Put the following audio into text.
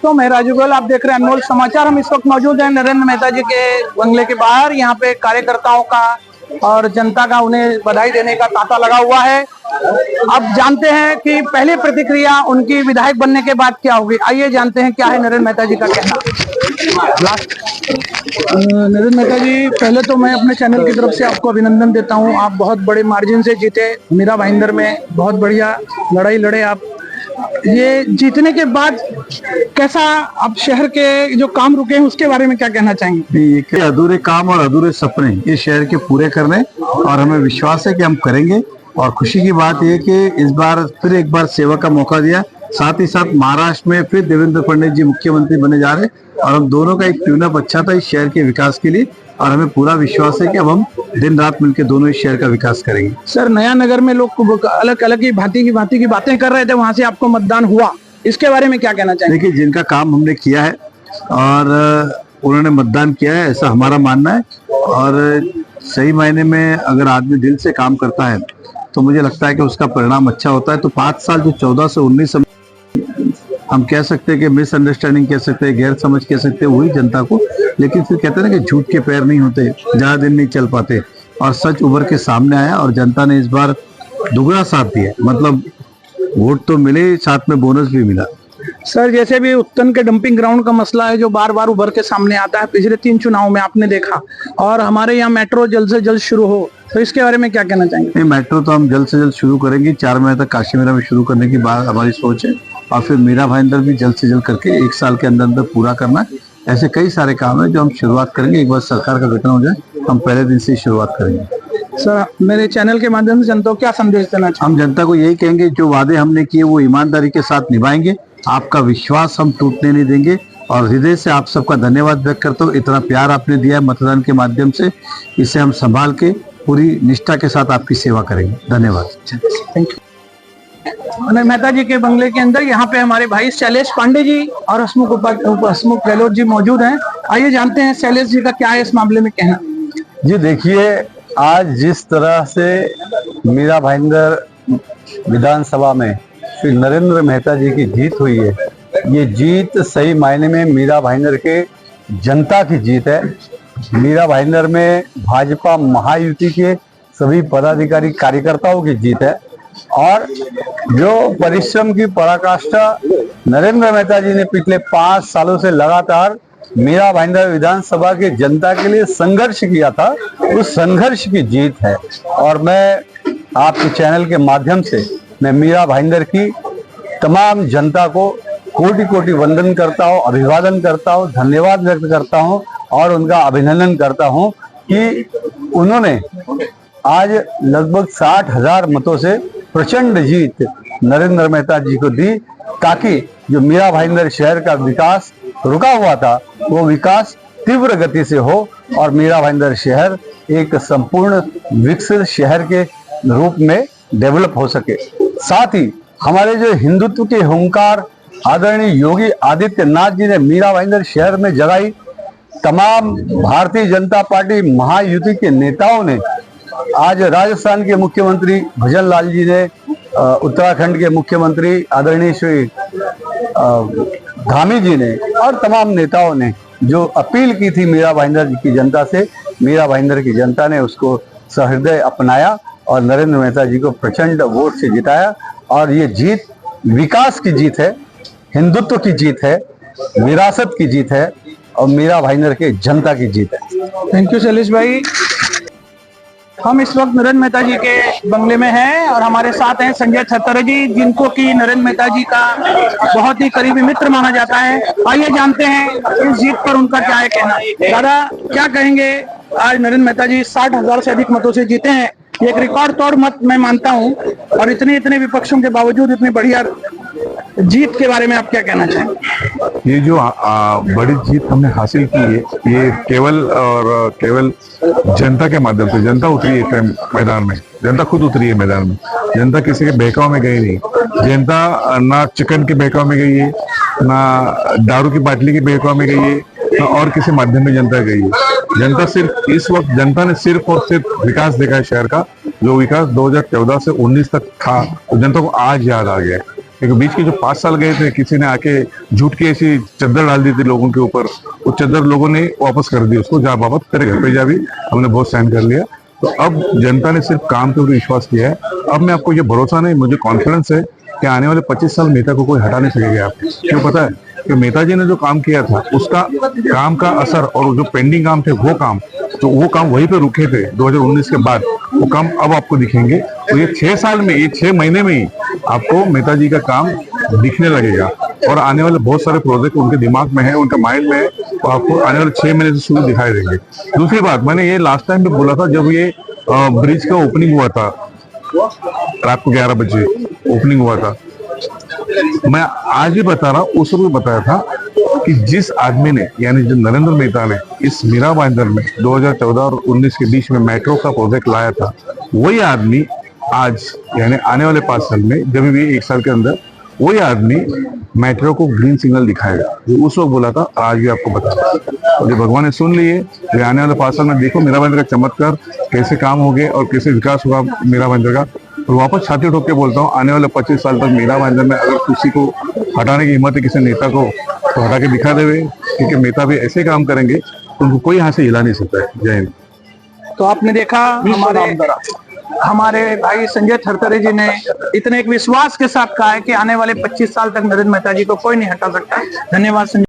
दोस्तों, मैं राजू गोयल, आप देख रहे हैं अनमोल समाचार। हम इस वक्त मौजूद हैं नरेंद्र मेहता जी के बंगले के बाहर। यहाँ पे कार्यकर्ताओं का और जनता का उन्हें बधाई देने का तांता लगा हुआ है। अब जानते हैं कि पहली प्रतिक्रिया उनकी विधायक बनने के बाद क्या होगी। आइए जानते हैं क्या है नरेंद्र मेहता जी का कहना। नरेंद्र मेहता जी, पहले तो मैं अपने चैनल की तरफ से आपको अभिनंदन देता हूँ। आप बहुत बड़े मार्जिन से जीते मीरा भाईंदर में, बहुत बढ़िया लड़ाई लड़े आप। ये जीतने के बाद कैसा आप शहर के जो काम रुके हैं उसके बारे में क्या कहना चाहेंगे? ये अधूरे काम और अधूरे सपने ये शहर के पूरे करने, और हमें विश्वास है कि हम करेंगे। और खुशी की बात यह कि इस बार फिर एक बार सेवा का मौका दिया, साथ ही साथ महाराष्ट्र में फिर देवेंद्र फडणवीस जी मुख्यमंत्री बने जा रहे, और हम दोनों का एक ट्यूनअप अच्छा था इस शहर के विकास के लिए। और हमें पूरा विश्वास है कि अब हम दिन रात मिलकर दोनों इस शहर का विकास करेंगे। सर, नया नगर में लोग अलग अलग की भांति की बातें कर रहे थे, वहां से आपको मतदान हुआ, इसके बारे में क्या कहना चाहेंगे? देखिए, जिनका काम हमने किया है और उन्होंने मतदान किया है, ऐसा हमारा मानना है। और सही मायने में अगर आदमी दिल से काम करता है तो मुझे लगता है कि उसका परिणाम अच्छा होता है। तो 5 साल जो 14 से 19 हम कह सकते हैं कि मिसअंडरस्टैंडिंग कह सकते हैं, गैर समझ कह सकते हैं, वही जनता को। लेकिन फिर कहते हैं ना कि झूठ के पैर नहीं होते, ज्यादा दिन नहीं चल पाते, और सच उभर के सामने आया। और जनता ने इस बार दुगना साथ दिया, मतलब वोट तो मिले, साथ में बोनस भी मिला। सर, जैसे भी उत्तन के डंपिंग ग्राउंड का मसला है जो बार बार उभर के सामने आता है, पिछले 3 चुनाव में आपने देखा, और हमारे यहाँ मेट्रो जल्द से जल्द शुरू हो, तो इसके बारे में क्या कहना चाहेंगे? मेट्रो तो हम जल्द से जल्द शुरू करेंगे। 4 महीने तक काशी मीरा में शुरू करने की बात हमारी सोच है, और फिर मीरा भाईंदर भी जल्द से जल्द करके 1 साल के अंदर अंदर पूरा करना है। ऐसे कई सारे काम है जो हम शुरुआत करेंगे। एक बार सरकार का गठन हो जाए, हम पहले दिन से ही शुरुआत करेंगे। सर, मेरे चैनल के माध्यम से जनता को क्या संदेश देना चाहिए? हम जनता को यही कहेंगे, जो वादे हमने किए वो ईमानदारी के साथ निभाएंगे। आपका विश्वास हम टूटने नहीं देंगे, और हृदय से आप सबका धन्यवाद व्यक्त करता हूँ। इतना प्यार आपने दिया है मतदान के माध्यम से, इसे हम संभाल के पूरी निष्ठा के साथ आपकी सेवा करेंगे। धन्यवाद। Thank you. मेहता जी के बंगले के अंदर यहाँ पे हमारे भाई शैलेश पांडे जी और हसमुख गहलोत जी मौजूद हैं। आइए जानते हैं शैलेश जी का क्या है इस मामले में कहना। जी देखिए, आज जिस तरह से मीरा भाईंदर विधानसभा में श्री नरेंद्र मेहता जी की जीत हुई है, ये जीत सही मायने में मीरा भाईंदर के जनता की जीत है। मीरा भाईंदर में भाजपा महायुति के सभी पदाधिकारी कार्यकर्ताओं की जीत है, और जो परिश्रम की पराकाष्ठा नरेंद्र मेहता जी ने पिछले 5 सालों से लगातार मीरा भाईंदर विधानसभा के जनता के लिए संघर्ष किया था, उस संघर्ष की जीत है। और मैं आपके चैनल के माध्यम से मैं मीरा भाईंदर की तमाम जनता को कोटि कोटि वंदन करता हूँ, अभिवादन करता हूँ, धन्यवाद व्यक्त करता हूँ, और उनका अभिनंदन करता हूँ कि उन्होंने आज लगभग 60,000 मतों से प्रचंड जीत नरेंद्र मेहता जी को दी, ताकि जो मीरा भाईंदर शहर का विकास रुका हुआ था वो विकास तीव्र गति से हो, और मीरा भाईंदर शहर एक संपूर्ण विकसित शहर के रूप में डेवलप हो सके। साथ ही हमारे जो हिंदुत्व के हुंकार आदरणीय योगी आदित्यनाथ जी ने मीरा भाईंदर शहर में जगाई, तमाम भारतीय जनता पार्टी महायुति के नेताओं ने, आज राजस्थान के मुख्यमंत्री भजन लाल जी ने, उत्तराखंड के मुख्यमंत्री आदरणीय श्री धामी जी ने, और तमाम नेताओं ने जो अपील की थी मीरा भाईंदर की जनता से, मीरा भाईंदर की जनता ने उसको सहृदय अपनाया और नरेंद्र मेहता जी को प्रचंड वोट से जिताया। और ये जीत विकास की जीत है, हिंदुत्व की जीत है, विरासत की जीत है, और मीरा भाईंदर के जनता की जीत है। थैंक यू शैलेश भाई। हम इस वक्त नरेंद्र मेहता जी के बंगले में हैं, और हमारे साथ हैं संजय छत्तर जी, जिनको कि नरेंद्र मेहता जी का बहुत ही करीबी मित्र माना जाता है। आइए जानते हैं इस जीत पर उनका क्या है कहना। दादा, क्या कहेंगे? आज नरेंद्र मेहता जी 60,000 से अधिक मतों से जीते हैं, ये एक रिकॉर्ड तोड़ मत मैं मानता हूं, और इतने विपक्षों के बावजूद इतनी बढ़िया जीत के बारे में आप क्या कहना चाहेंगे? ये जो बड़ी जीत हमने हासिल की है, ये केवल जनता के माध्यम से। जनता उतरी है मैदान में, जनता खुद उतरी है मैदान में। जनता किसी के बहकाव में गई नहीं। जनता ना चिकन के बहकाव में गई है, ना दारू की बाटली के बहकाव में गई है, ना और किसी माध्यम में जनता गई है। जनता सिर्फ इस वक्त जनता ने सिर्फ और सिर्फ विकास देखा है शहर का, जो विकास 2014 से 19 तक था, तो जनता को आज याद आ गया। क्योंकि बीच के जो 5 साल गए थे, किसी ने आके झूठ की ऐसी चद्दर डाल दी थी लोगों के ऊपर, वो चद्दर लोगों ने वापस कर दी उसको, जा बाबा तेरे घर पे जा, भी हमने बहुत सहन कर लिया। तो अब जनता ने सिर्फ काम के ऊपर विश्वास किया है। अब मैं आपको ये भरोसा नहीं, मुझे कॉन्फिडेंस है कि आने वाले 25 साल मेहता को कोई हटा नहीं सकेगा। आप क्यों पता है कि मेहता जी ने जो काम किया था उसका काम का असर और जो पेंडिंग काम थे वो काम वहीं पे रुके थे 2019 के बाद, वो काम अब आपको दिखेंगे। तो ये 6 साल में, ये 6 महीने में ही आपको मेहता जी का काम दिखने लगेगा और आने वाले बहुत सारे प्रोजेक्ट उनके दिमाग में है, उनके माइंड में है, तो आपको आने वाले 6 महीने से शुरू दिखाई देंगे। दूसरी बात, मैंने ये लास्ट टाइम भी बोला था जब ये ब्रिज का ओपनिंग हुआ था, रात को 11 बजे ओपनिंग हुआ था, मैं आज भी बता रहा हूँ, उस वक्त बताया था कि जिस आदमी ने, यानी जो नरेंद्र मेहता ने इस मीरा भाईंदर में 2014 और 19 के बीच में मेट्रो का प्रोजेक्ट लाया था, वही आदमी आज, यानी आने वाले 5 साल में, जब भी 1 साल के अंदर, वही आदमी मेट्रो को ग्रीन सिग्नल दिखाएगा। जो उस वक्त बोला था, आज भी आपको बता रहा हूं। जो भगवान ने सुन लिए, जो आने वाले 5 साल में देखो मीरा भाईंदर का चमत्कार, कैसे काम हो गए और कैसे विकास हुआ मीरा भाईंदर का। और वापस छाती ठोक के बोलता हूँ, आने वाले 25 साल तक मीरा भाईंदर में अगर किसी को हटाने की हिम्मत है, किसी नेता को, तो हटा के दिखा देवे, क्योंकि मेहता भी ऐसे काम करेंगे उनको कोई यहाँ से हिला नहीं सकता है। जय हिंद। तो आपने देखा हमारे भाई संजय थरथरे जी ने इतने एक विश्वास के साथ कहा है कि आने वाले 25 साल तक नरेंद्र मेहता जी को कोई नहीं हटा सकता। धन्यवाद संजय।